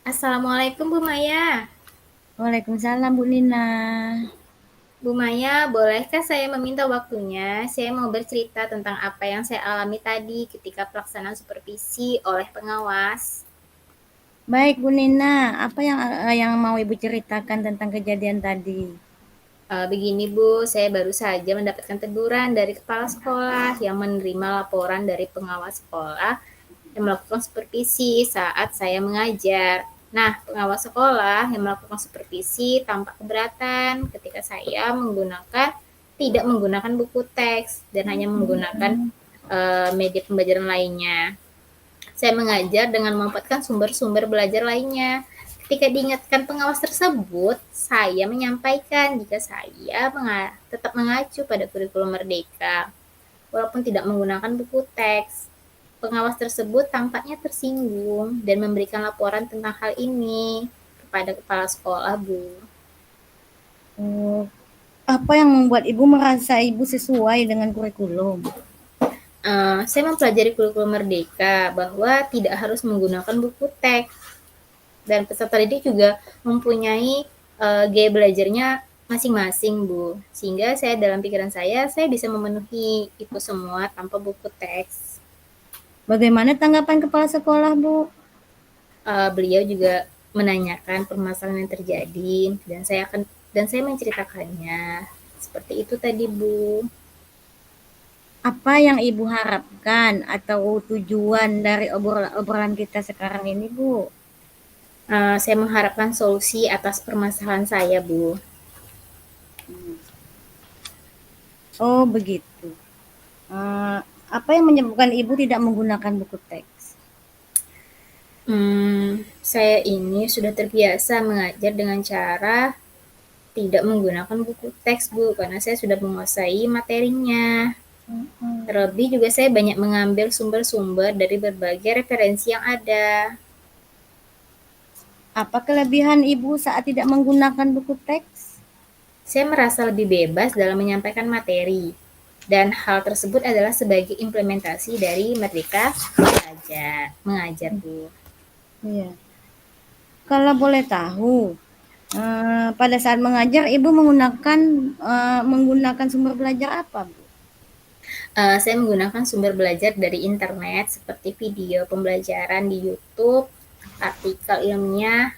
Assalamualaikum Bu Maya. Waalaikumsalam Bu Nina. Bu Maya, bolehkah saya meminta waktunya? Saya mau bercerita tentang apa yang saya alami tadi ketika pelaksanaan supervisi oleh pengawas. Baik Bu Nina, apa yang mau Ibu ceritakan tentang kejadian tadi? Begini Bu, saya baru saja mendapatkan teguran dari kepala sekolah yang menerima laporan dari pengawas sekolah yang melakukan supervisi saat saya mengajar. Nah, pengawas sekolah yang melakukan supervisi tampak keberatan ketika saya tidak menggunakan buku teks dan hanya menggunakan media pembelajaran lainnya. Saya mengajar dengan memanfaatkan sumber-sumber belajar lainnya. Ketika diingatkan pengawas tersebut, saya menyampaikan jika saya tetap mengacu pada kurikulum Merdeka, walaupun tidak menggunakan buku teks. Pengawas tersebut tampaknya tersinggung dan memberikan laporan tentang hal ini kepada kepala sekolah, Bu. Oh, apa yang membuat Ibu merasa Ibu sesuai dengan kurikulum? Saya mempelajari kurikulum Merdeka bahwa tidak harus menggunakan buku teks dan peserta didik juga mempunyai gaya belajarnya masing-masing, Bu. Sehingga saya dalam pikiran saya bisa memenuhi itu semua tanpa buku teks. Bagaimana tanggapan kepala sekolah, Bu? Beliau juga menanyakan permasalahan yang terjadi dan saya menceritakannya. Seperti itu tadi, Bu. Apa yang Ibu harapkan atau tujuan dari obrolan kita sekarang ini, Bu? Saya mengharapkan solusi atas permasalahan saya, Bu. Oh, begitu. Eh, apa yang menyebabkan Ibu tidak menggunakan buku teks? Saya ini sudah terbiasa mengajar dengan cara tidak menggunakan buku teks, Bu, karena saya sudah menguasai materinya. Terlebih juga saya banyak mengambil sumber-sumber dari berbagai referensi yang ada. Apa kelebihan Ibu saat tidak menggunakan buku teks? Saya merasa lebih bebas dalam menyampaikan materi, dan hal tersebut adalah sebagai implementasi dari Merdeka mengajar, Bu. Iya. Kalau boleh tahu, pada saat mengajar Ibu menggunakan sumber belajar apa, Bu? Saya menggunakan sumber belajar dari internet seperti video pembelajaran di YouTube, artikel ilmiah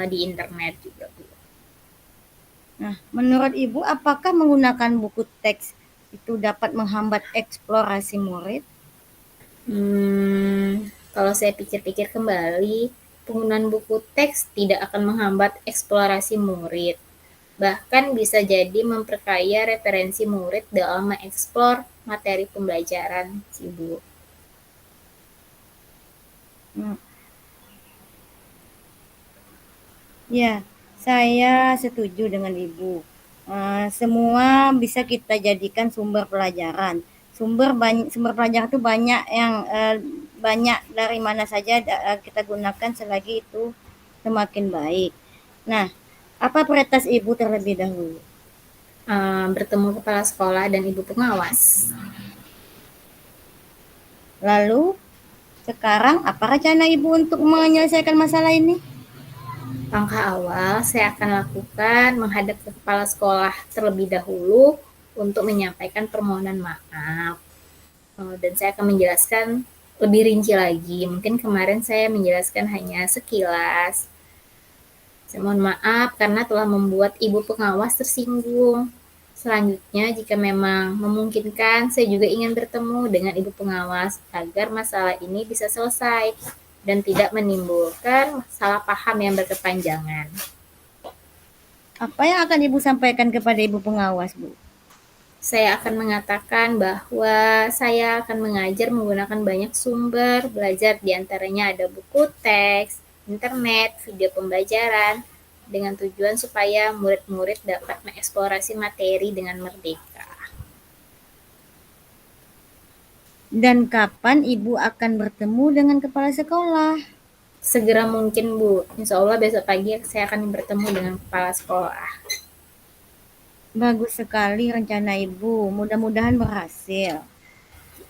di internet juga, Bu. Nah, menurut Ibu apakah menggunakan buku teks itu dapat menghambat eksplorasi murid? Kalau saya pikir-pikir kembali, penggunaan buku teks tidak akan menghambat eksplorasi murid. Bahkan bisa jadi memperkaya referensi murid dalam mengeksplor materi pembelajaran, sih, Bu. Hmm, ya, saya setuju dengan Ibu. Semua bisa kita jadikan sumber pelajaran. Sumber pelajaran itu banyak dari mana saja kita gunakan selagi itu semakin baik. Nah, apa prioritas Ibu terlebih dahulu? Bertemu kepala sekolah dan ibu pengawas. Lalu, sekarang apa rencana Ibu untuk menyelesaikan masalah ini? Langkah awal saya akan lakukan menghadap ke kepala sekolah terlebih dahulu untuk menyampaikan permohonan maaf. Dan saya akan menjelaskan lebih rinci lagi. Mungkin kemarin saya menjelaskan hanya sekilas. Saya mohon maaf karena telah membuat ibu pengawas tersinggung. Selanjutnya, jika memang memungkinkan, saya juga ingin bertemu dengan ibu pengawas agar masalah ini bisa selesai dan tidak menimbulkan salah paham yang berkepanjangan. Apa yang akan Ibu sampaikan kepada Ibu pengawas, Bu? Saya akan mengatakan bahwa saya akan mengajar menggunakan banyak sumber belajar, diantaranya ada buku teks, internet, video pembelajaran, dengan tujuan supaya murid-murid dapat mengeksplorasi materi dengan merdeka. Dan kapan Ibu akan bertemu dengan kepala sekolah? Segera mungkin, Bu. Insya Allah besok pagi saya akan bertemu dengan kepala sekolah. Bagus sekali rencana Ibu. Mudah-mudahan berhasil.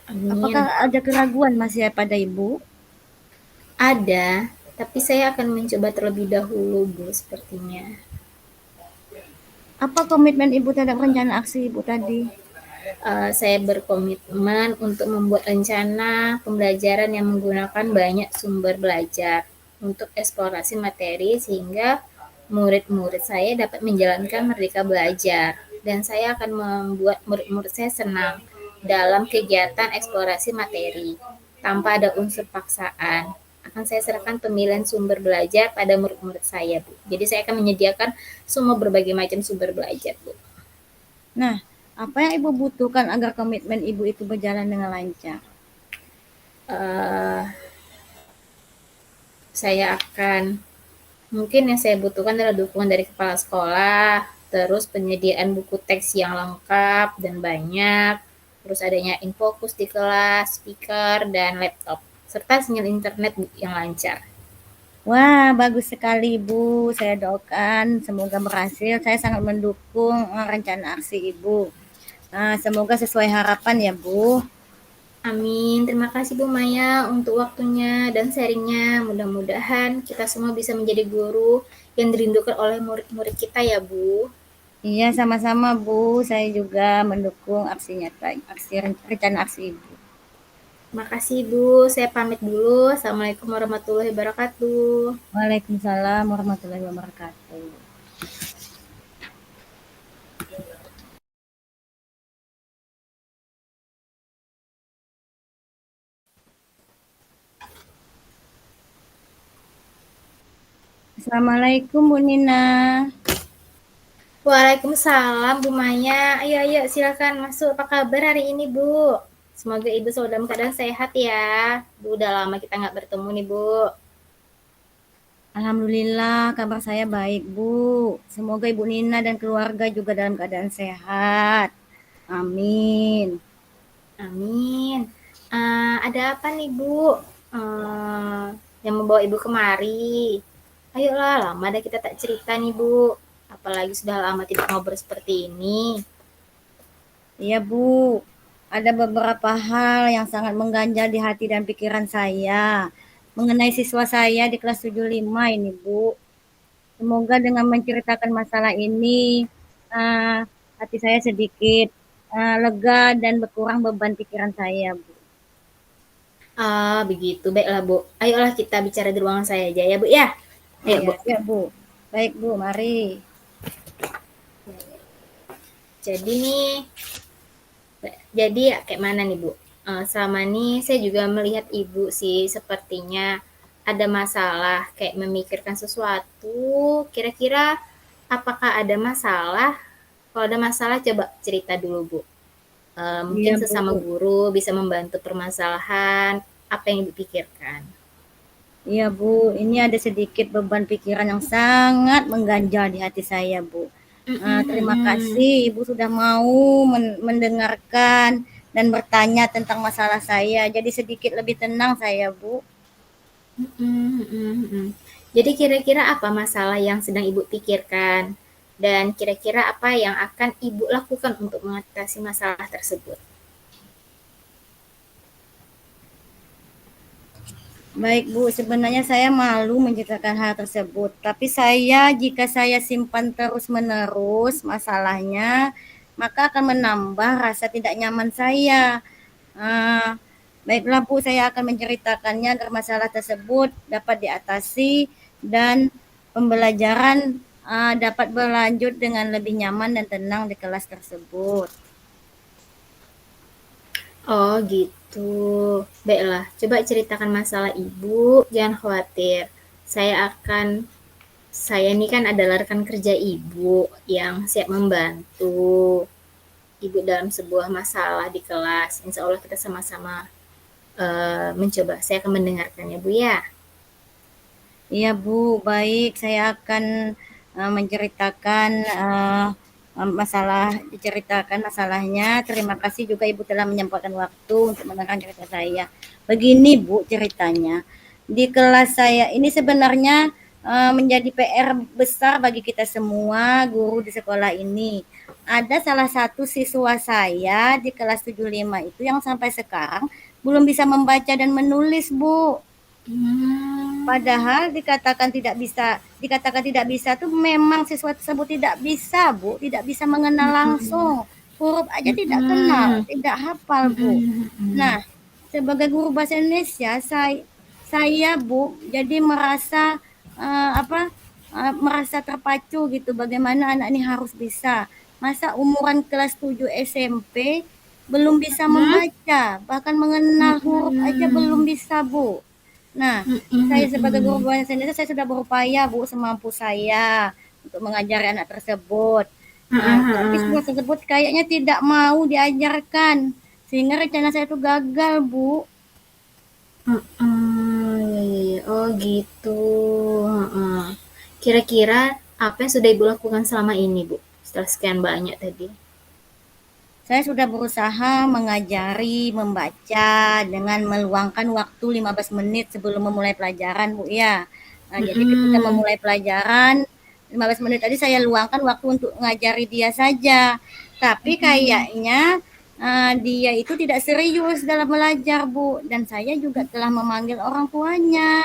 Apakah Amin. ada keraguan masih pada Ibu? Ada, Tapi saya akan mencoba terlebih dahulu, Bu, sepertinya. Apa komitmen Ibu terhadap rencana aksi Ibu tadi? Saya berkomitmen untuk membuat rencana pembelajaran yang menggunakan banyak sumber belajar untuk eksplorasi materi sehingga murid-murid saya dapat menjalankan merdeka belajar. Dan saya akan membuat murid-murid saya senang dalam kegiatan eksplorasi materi tanpa ada unsur paksaan. Akan saya serahkan pemilihan sumber belajar pada murid-murid saya, Bu. Jadi saya akan menyediakan semua berbagai macam sumber belajar, Bu. Nah, apa yang Ibu butuhkan agar komitmen Ibu itu berjalan dengan lancar? Uh, saya akan mungkin yang saya butuhkan adalah dukungan dari kepala sekolah, terus penyediaan buku teks yang lengkap dan banyak, terus adanya infokus di kelas, speaker, dan laptop, serta sinyal internet yang lancar. Wah, bagus sekali Ibu. Saya doakan semoga berhasil. Saya sangat mendukung rencana aksi Ibu. Semoga sesuai harapan ya Bu. Amin. Terima kasih Bu Maya untuk waktunya dan sharingnya. Mudah-mudahan kita semua bisa menjadi guru yang dirindukan oleh murid-murid kita ya Bu. Iya, sama-sama Bu. Saya juga mendukung rencana aksi Ibu. Terima kasih Bu. Saya pamit dulu. Assalamualaikum warahmatullahi wabarakatuh. Waalaikumsalam warahmatullahi wabarakatuh. Assalamualaikum Bu Nina. Waalaikumsalam Bu Maya. Ayo ayo silakan masuk. Apa kabar hari ini Bu? Semoga Ibu selalu dalam keadaan sehat ya. Bu udah lama kita nggak bertemu nih Bu. Alhamdulillah kabar saya baik Bu. Semoga Ibu Nina dan keluarga juga dalam keadaan sehat. Amin. Amin. Ada apa nih Bu? Yang membawa Ibu kemari? Ayolah, lama dah kita tak cerita nih Bu. Apalagi sudah lama tidak ngobrol seperti ini. Iya Bu, ada beberapa hal yang sangat mengganjal di hati dan pikiran saya mengenai siswa saya di kelas 75 ini Bu. Semoga dengan menceritakan masalah ini uh, hati saya sedikit lega dan berkurang beban pikiran saya Bu. Begitu. Baiklah Bu. Ayolah kita bicara di ruangan saya aja ya Bu ya. Ayo Iya, Bu. ya Bu. Baik Bu, mari. Jadi nih, jadi ya kayak mana nih Bu? Selama ini saya juga melihat Ibu sih sepertinya ada masalah kayak memikirkan sesuatu. Kira-kira apakah ada masalah? Kalau ada masalah coba cerita dulu Bu. Mungkin Iya sesama Bu. guru bisa membantu permasalahan apa yang Ibu pikirkan. Iya Bu, ini ada sedikit beban pikiran yang sangat mengganjal di hati saya Bu. Terima kasih Ibu sudah mau mendengarkan dan bertanya tentang masalah saya. Jadi sedikit lebih tenang saya Bu. Jadi kira-kira apa masalah yang sedang Ibu pikirkan? Dan kira-kira apa yang akan Ibu lakukan untuk mengatasi masalah tersebut? Baik Bu, sebenarnya saya malu menceritakan hal tersebut. Tapi jika saya simpan terus-menerus masalahnya, maka akan menambah rasa tidak nyaman saya. Baiklah Bu, saya akan menceritakannya agar masalah tersebut dapat diatasi dan pembelajaran dapat berlanjut dengan lebih nyaman dan tenang di kelas tersebut. Oh gitu. Baiklah, coba ceritakan masalah Ibu, jangan khawatir. Saya ini kan adalah rekan kerja Ibu yang siap membantu Ibu dalam sebuah masalah di kelas. Insya Allah kita sama-sama mencoba. Saya akan mendengarkannya Bu ya. Iya Bu, baik. Saya akan menceritakan diceritakan masalahnya. Terima kasih juga Ibu telah menyempatkan waktu untuk mendengarkan cerita saya. Begini Bu ceritanya. Di kelas saya ini sebenarnya menjadi PR besar bagi kita semua guru di sekolah ini. Ada salah satu siswa saya di kelas 75 itu yang sampai sekarang belum bisa membaca dan menulis Bu. Padahal dikatakan tidak bisa tuh memang siswa tersebut tidak bisa, Bu, tidak bisa mengenal langsung. Huruf aja tidak kenal, Mm-mm. tidak hafal, Bu. Mm-mm. Nah, sebagai guru bahasa Indonesia, saya Bu, jadi merasa merasa terpacu gitu bagaimana anak ini harus bisa. Masa umuran kelas 7 SMP belum bisa membaca, bahkan mengenal huruf aja belum Mm-mm. bisa, Bu. Nah, saya sebagai guru Mm-mm. bahasa Indonesia saya sudah berupaya Bu semampu saya untuk mengajari anak tersebut. Tapi Mm-mm. siswa tersebut kayaknya tidak mau diajarkan sehingga rencana saya itu gagal Bu. Mm-mm. Ya, ya, ya. Oh gitu. Heeh. Kira-kira apa yang sudah Ibu lakukan selama ini, Bu? Setelah sekian banyak tadi. Saya sudah berusaha mengajari membaca dengan meluangkan waktu 15 menit sebelum memulai pelajaran Bu ya. Jadi ketika Mm-mm. memulai pelajaran 15 menit tadi saya luangkan waktu untuk ngajari dia saja. Tapi kayaknya dia itu tidak serius dalam belajar Bu, dan saya juga telah memanggil orang tuanya.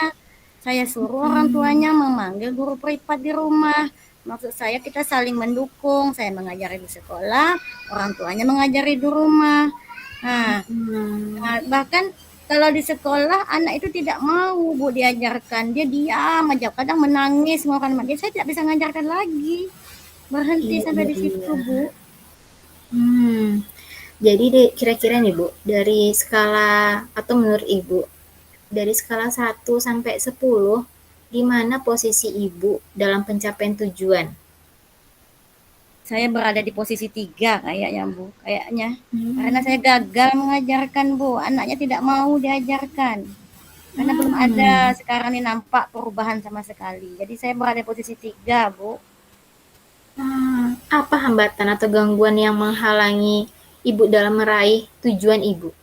Saya suruh orang tuanya memanggil guru privat di rumah. Maksud saya kita saling mendukung. Saya mengajari di sekolah, orang tuanya mengajari di rumah. Nah, Mm-mm. bahkan kalau di sekolah anak itu tidak mau Bu diajarkan. Dia diam aja, kadang menangis mengeluarkan dia. Saya tidak bisa mengajarkan lagi. Berhenti Iya, sampai iya, di situ, iya. Bu. Jadi kira-kira nih Bu, dari skala atau menurut Ibu, dari skala 1 sampai 10, di mana posisi Ibu dalam pencapaian tujuan? Saya berada di posisi 3 kayaknya, Bu. Kayaknya. Karena saya Hmm. gagal mengajarkan, Bu. Anaknya tidak mau diajarkan. Karena belum ada Hmm. sekarang ini nampak perubahan sama sekali. Jadi saya berada di posisi 3, Bu. Apa hambatan atau gangguan yang menghalangi Ibu dalam meraih tujuan Ibu?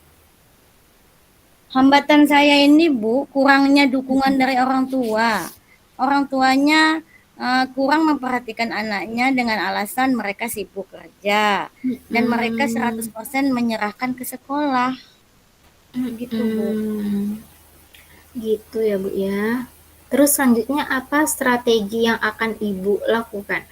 Hambatan saya ini Bu, kurangnya dukungan dari orang tua. Orang tuanya kurang memperhatikan anaknya dengan alasan mereka sibuk kerja dan mereka Hmm. 100% menyerahkan ke sekolah. Begitu Bu. Hmm. Gitu ya Bu ya. Terus selanjutnya apa strategi yang akan Ibu lakukan?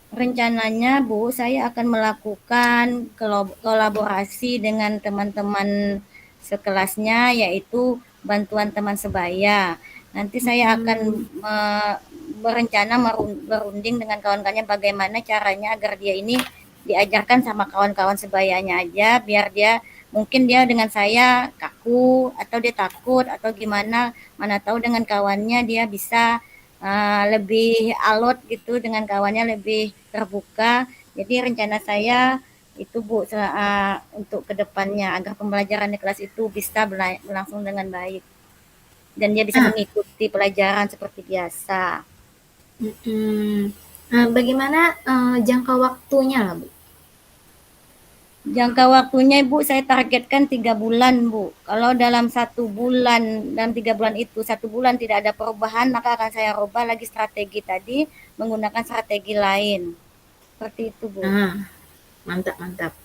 Rencananya Bu, saya akan melakukan kolaborasi dengan teman-teman sekelasnya, yaitu bantuan teman sebaya. Nanti saya akan Hmm. berencana berunding dengan kawan-kawannya bagaimana caranya agar dia ini diajarkan sama kawan-kawan sebayanya aja, biar dia mungkin dia dengan saya kaku atau dia takut atau gimana, mana tahu dengan kawannya dia bisa lebih alot gitu, dengan kawannya lebih terbuka. Jadi rencana saya itu Bu, untuk kedepannya agar pembelajaran di kelas itu bisa berlangsung dengan baik dan dia bisa Ah, mengikuti pelajaran seperti biasa. Bagaimana jangka waktunya lah Bu? Jangka waktunya Ibu saya targetkan 3 bulan Bu. Kalau dalam 1 bulan, dalam 3 bulan itu 1 bulan tidak ada perubahan, maka akan saya rubah lagi strategi tadi menggunakan strategi lain. Seperti itu Bu. Ah, mantap, mantap.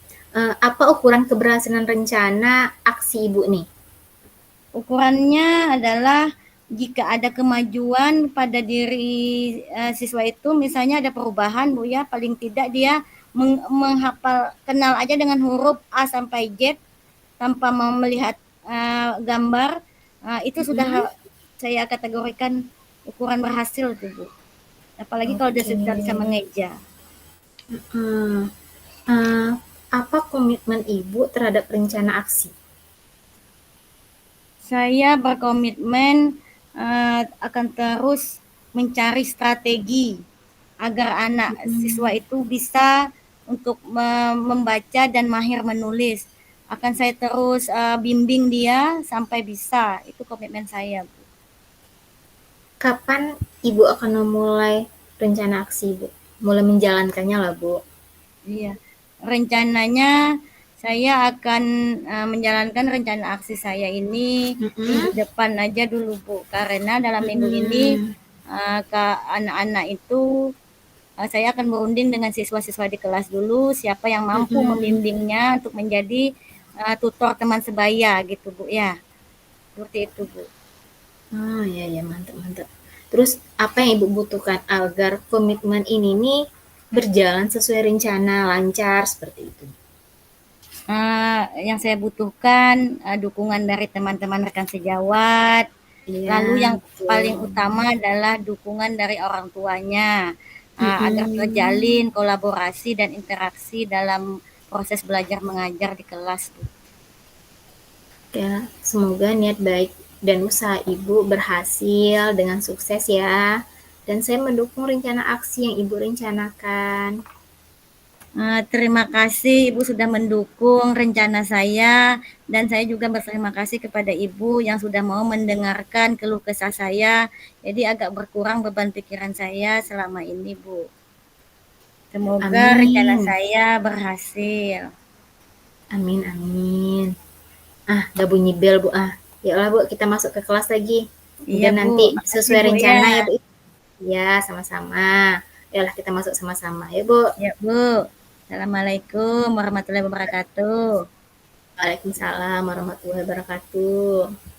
Apa ukuran keberhasilan rencana aksi Ibu nih? Ukurannya adalah jika ada kemajuan pada diri siswa itu, misalnya ada perubahan Bu ya, paling tidak dia menghafal kenal aja dengan huruf A sampai Z tanpa melihat gambar, itu sudah Mhm. saya kategorikan ukuran berhasil tuh Bu. Apalagi kalau dia Oke. sudah bisa mengeja. Heeh. Eee, apa komitmen Ibu terhadap rencana aksi? Saya berkomitmen akan terus mencari strategi agar anak siswa Mhm. itu bisa untuk membaca dan mahir menulis. Akan saya terus bimbing dia sampai bisa. Itu komitmen saya, Bu. Kapan Ibu akan memulai rencana aksi, Bu? Mulai menjalankannya lah, Bu. Iya. Rencananya saya akan menjalankan rencana aksi saya ini minggu Mhm. depan aja dulu, Bu. Karena dalam minggu ini Mhm. ke anak-anak itu saya akan berunding dengan siswa-siswa di kelas dulu siapa yang mampu Mhm. membimbingnya untuk menjadi tutor teman sebaya gitu Bu ya. Seperti itu Bu. Oh, ya ya, mantap mantap. Terus apa yang Ibu butuhkan agar komitmen ini nih berjalan sesuai rencana, lancar seperti itu? Yang saya butuhkan, dukungan dari teman-teman rekan sejawat, Iya, lalu yang paling betul. utama adalah dukungan dari orang tuanya, agar Mhm. terjalin kolaborasi dan interaksi dalam proses belajar mengajar di kelas tuh. Ya, semoga niat baik dan usaha Ibu berhasil dengan sukses ya. Dan saya mendukung rencana aksi yang Ibu rencanakan. Terima kasih Ibu sudah mendukung rencana saya dan saya juga berterima kasih kepada Ibu yang sudah mau mendengarkan keluh kesah saya. Jadi agak berkurang beban pikiran saya selama ini, Bu. Semoga rencana Amin. saya berhasil. Amin, amin. Ah, udah bunyi bel, Bu. Ah, ya Allah, Bu, kita masuk ke kelas lagi. Iya, Kemudian Bu. nanti Makasih, sesuai Bu ya. rencana ya, Bu. Ya, sama-sama. Yalah, kita masuk sama-sama ya, Bu. Ya, Bu. Assalamualaikum warahmatullahi wabarakatuh. Waalaikumsalam warahmatullahi wabarakatuh.